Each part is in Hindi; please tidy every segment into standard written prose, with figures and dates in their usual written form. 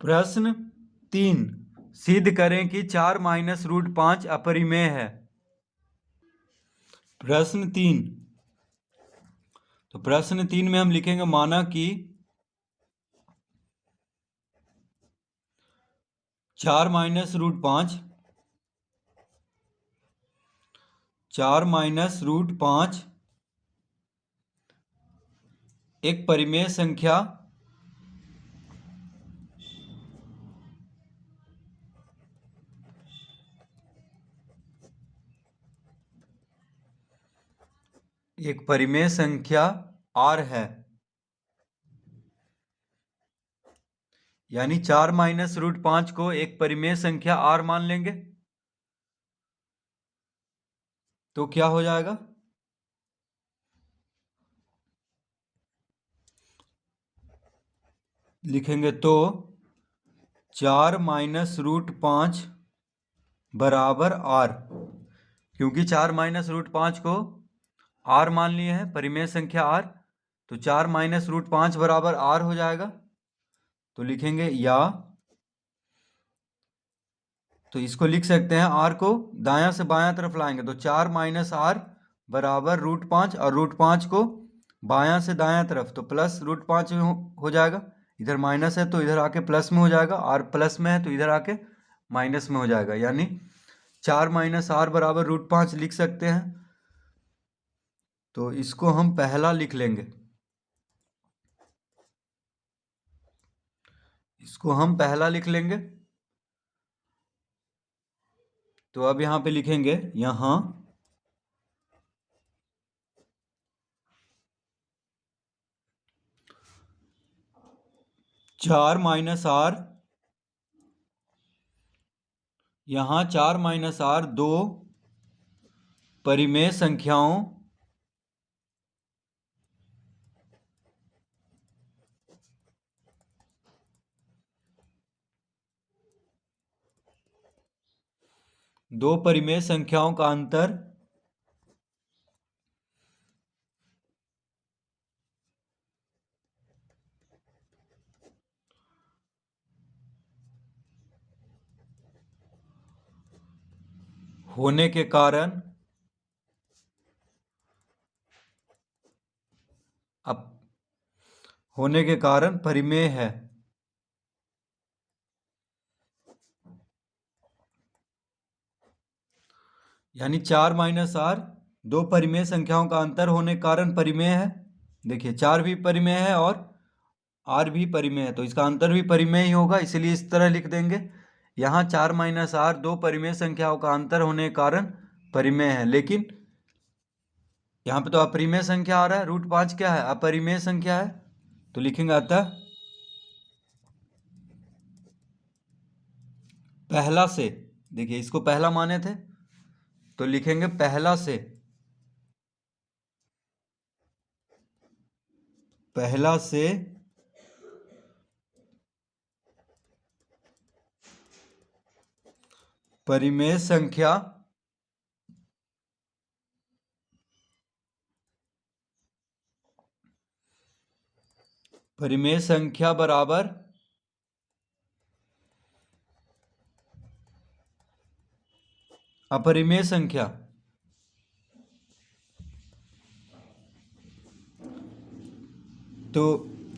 प्रश्न 3, सिद्ध करें कि 4 माइनस रूट 5 अपरिमेय है। प्रश्न 3, तो प्रश्न 3 में हम लिखेंगे माना कि 4 माइनस रूट 5 एक परिमेय संख्या R है। यानी 4 माइनस रूट 5 को एक परिमेय संख्या R मान लेंगे तो क्या हो जाएगा, लिखेंगे तो 4 माइनस रूट 5 बराबर R, क्योंकि 4 माइनस रूट 5 को R मान लिए हैं, परिमेय संख्या R, तो 4 माइनस रूट 5 बराबर R हो जाएगा। तो लिखेंगे या, तो इसको लिख सकते हैं, R को दायां से बायां तरफ लाएंगे तो 4 माइनस R बराबर रूट 5, और रूट 5 को बायां से दायां तरफ तो प्लस रूट 5 हो जाएगा। इधर माइनस है तो इधर आके प्लस में हो जाएगा, R प्लस में है तो इधर आके माइनस में हो जाएगा। यानी 4 माइनस R बराबर रूट 5 लिख सकते हैं। तो इसको हम पहला लिख लेंगे, तो अब यहाँ पे लिखेंगे, यहाँ 4 माइनस R, यहाँ 4 माइनस R दो परिमेय संख्याओं का अंतर होने के कारण परिमेय है। यानी 4 माइनस R दो परिमेय संख्याओं का अंतर होने के कारण परिमेय है। देखिए 4 भी परिमेय है और R भी परिमेय है, तो इसका अंतर भी परिमेय ही होगा, इसलिए इस तरह लिख देंगे। यहाँ 4 माइनस R दो परिमेय संख्याओं का अंतर होने के कारण परिमेय है, लेकिन यहाँ पे तो अपरिमेय संख्या आ रहा है, रूट 5 क्या है, अपरिमेय संख्या है, तो लिखेंगे अतः पहला से, देखिए इसको पहला माने थे तो लिखेंगे पहला से परिमेय संख्या बराबर अपरिमेय संख्या। तो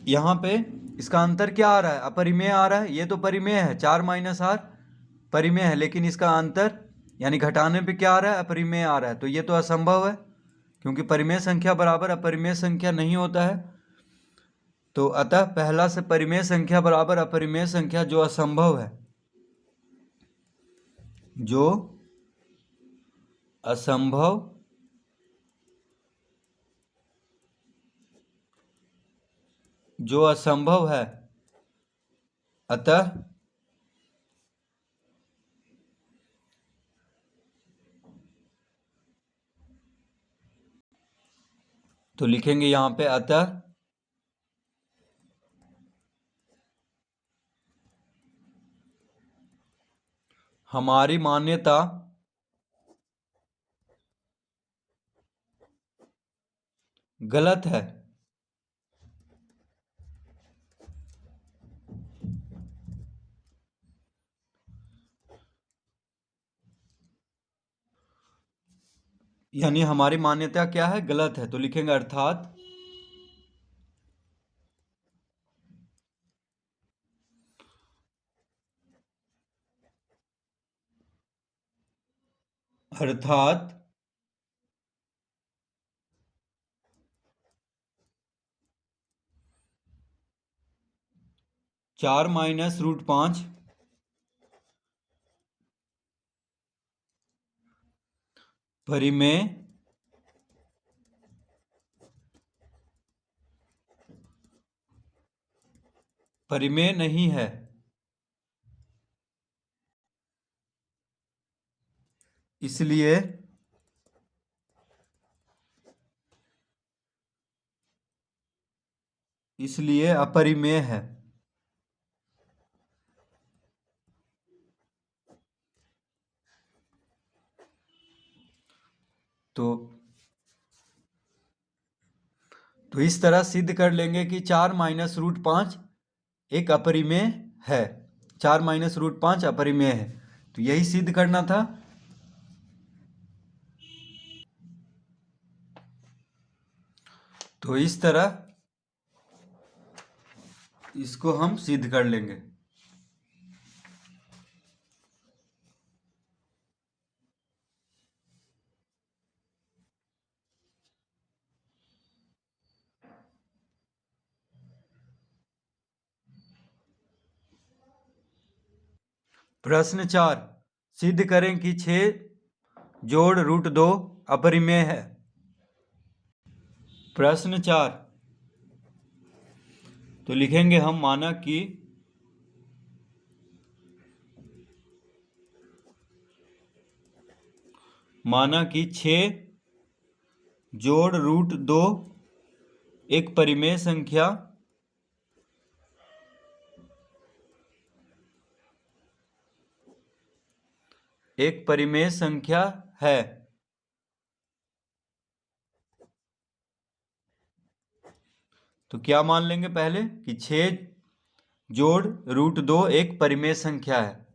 यहाँ पे इसका अंतर क्या आ रहा है, अपरिमेय आ रहा है, ये तो परिमेय है, 4 माइनस R परिमेय है, लेकिन इसका अंतर यानी घटाने पे क्या आ रहा है, अपरिमेय आ रहा है, तो ये तो असंभव है, क्योंकि परिमेय संख्या बराबर अपरिमेय संख्या नहीं होता है। तो अतः पहला से परिमेय संख्या बराबर अपरिमेय संख्या, जो असंभव है, जो असंभव है, अतः तो लिखेंगे यहाँ पे अतः हमारी मान्यता गलत है। यानी हमारी मान्यता क्या है, गलत है। तो लिखेंगे अर्थात अर्थात 4 - √5 परिमेय परिमेय नहीं है। इसलिए अपरिमेय है। तो इस तरह सिद्ध कर लेंगे कि 4 - √5 एक अपरिमेय है। 4 - √5 अपरिमेय है। तो यही सिद्ध करना था। तो इस तरह इसको हम सिद्ध कर लेंगे। प्रश्न 4, सिद्ध करें कि 6 + √2 अपरिमेय है। प्रश्न 4, तो लिखेंगे हम माना कि माना कि 6 + √2 एक परिमेय संख्या है। तो क्या मान लेंगे पहले कि 6 + √2 एक परिमेय संख्या है।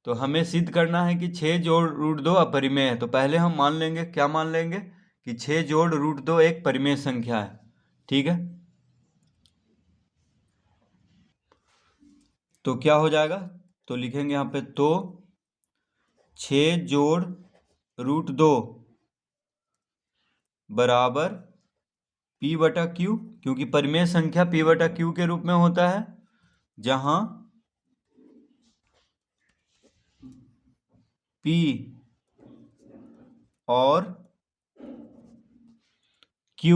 तो हमें सिद्ध करना है कि 6 + √2 अपरिमेय है। तो पहले हम मान लेंगे, क्या मान लेंगे कि 6 + √2 एक परिमेय संख्या है। ठीक है। तो क्या हो जाएगा, तो लिखेंगे यहाँ पे, तो 6 + √2 बराबर P/Q, क्योंकि परिमेय संख्या P/Q के रूप में होता है, जहां P और Q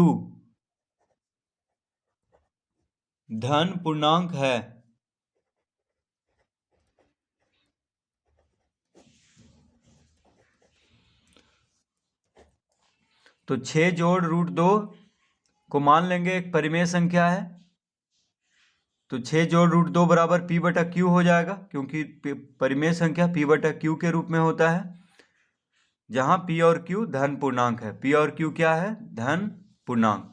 धन पूर्णांक है। तो 6 + √2 को मान लेंगे एक परिमेय संख्या है। तो 6 + √2 बराबर P/Q हो जाएगा, क्योंकि परिमेय संख्या P/Q के रूप में होता है, जहां P और Q धन पूर्णांक है। P और Q क्या है, धन पूर्णांक।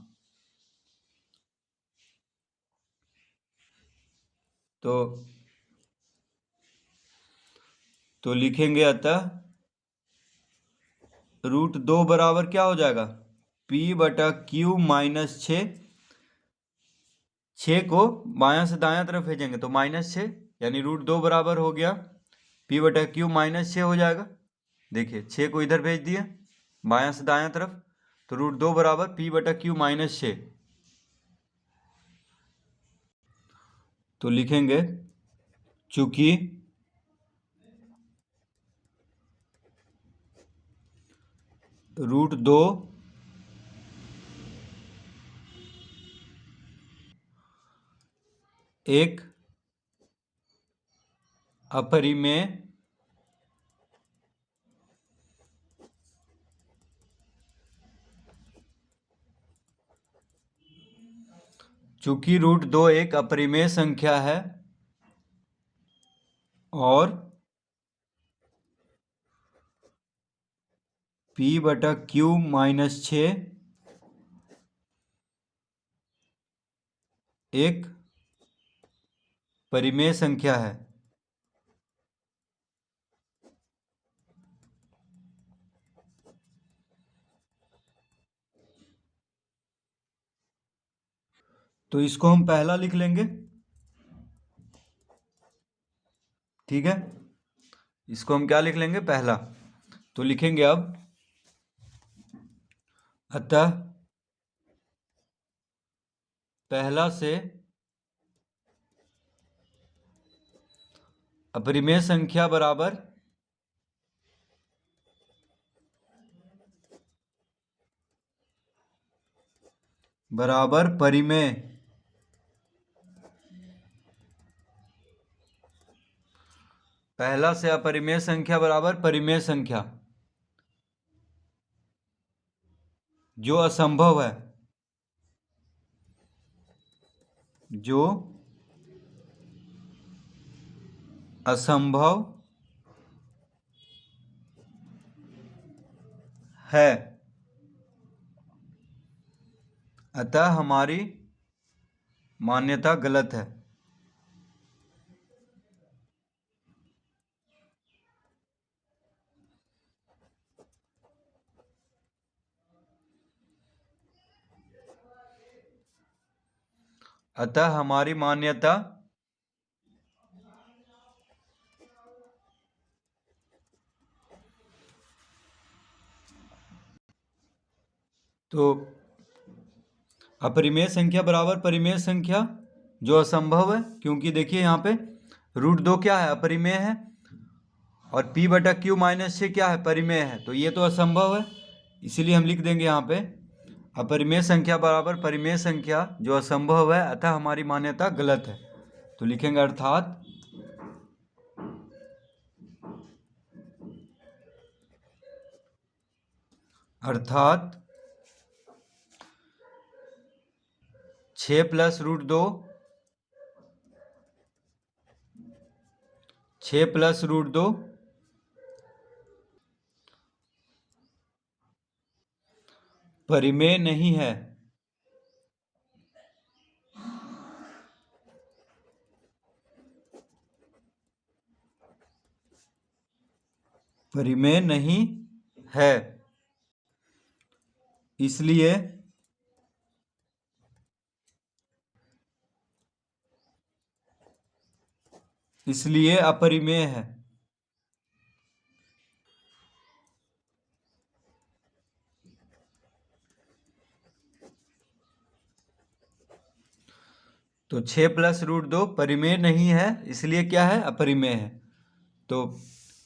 तो लिखेंगे अतः √2 बराबर क्या हो जाएगा, P/Q -6। 6 को बायां से दायां तरफ भेजेंगे तो -6, यानी √2 बराबर हो गया P/Q -6 हो जाएगा। देखिए 6 को इधर भेज दिए बायां से दायां तरफ, तो √2 बराबर P/Q -6। तो लिखेंगे चूंकि √2 एक अपरिमेय चूंकि √2 एक अपरिमेय संख्या है और P/Q -6 एक परिमेय संख्या है, तो इसको हम पहला लिख लेंगे, ठीक है। इसको हम क्या लिख लेंगे, पहला। तो लिखेंगे अब अतः पहला से अपरिमेय संख्या बराबर परिमेय। पहला से अपरिमेय संख्या बराबर परिमेय संख्या जो असंभव है, जो असंभव है, अतः हमारी मान्यता गलत है। अतः हमारी मान्यता तो अपरिमेय संख्या बराबर परिमेय संख्या जो असंभव है, क्योंकि देखिए यहाँ पे √2 क्या है, अपरिमेय है, और p/q - 6 क्या है, परिमेय है। तो ये तो असंभव है, इसीलिए हम लिख देंगे यहाँ पे अपरिमेय संख्या बराबर परिमेय संख्या जो असंभव है, अतः हमारी मान्यता गलत है। तो लिखेंगे अर्थात अर्थात 6 + √2 6 + √2 परिमेय नहीं है। परिमेय नहीं है, इसलिए अपरिमेय है। तो 6 + √2 परिमेय नहीं है, इसलिए क्या है, अपरिमेय है। तो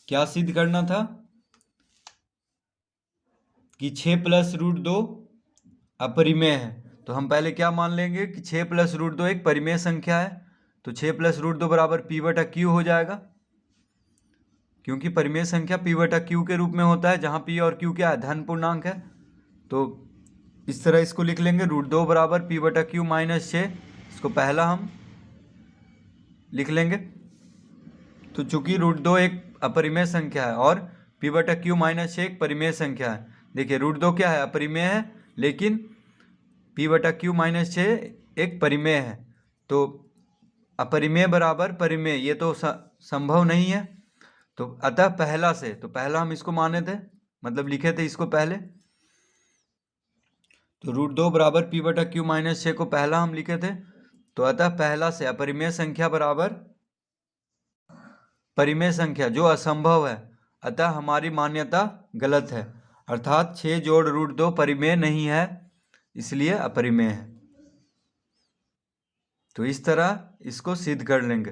क्या सिद्ध करना था कि 6 + √2 अपरिमेय है। तो हम पहले क्या मान लेंगे कि 6 + √2 एक परिमेय संख्या है। तो 6 + √2 बराबर p/q हो जाएगा, क्योंकि परिमेय संख्या p/q के रूप में होता है, जहाँ p और q क्या है, धन पूर्णांक है। तो इस तरह इसको लिख लेंगे, √2 बराबर p/q - 6। इसको पहला हम लिख लेंगे। तो चूंकि √2 एक अपरिमेय संख्या है और p/q - 6 एक परिमेय संख्या है। देखिए √2 क्या है, अपरिमेय है, लेकिन p/q - 6 एक परिमेय है। तो अपरिमेय बराबर परिमेय, ये तो संभव नहीं है। तो अतः पहला से, तो पहला हम इसको माने थे, मतलब लिखे थे इसको पहले। तो √2 बराबर p/q - 6 को पहला हम लिखे थे। तो अतः पहला से अपरिमेय संख्या बराबर परिमेय संख्या जो असंभव है, अतः हमारी मान्यता गलत है। अर्थात 6 जोड़ √2 परिमेय नहीं है, इसलिए अपरिमेय है। तो इस तरह इसको सिद्ध कर लेंगे।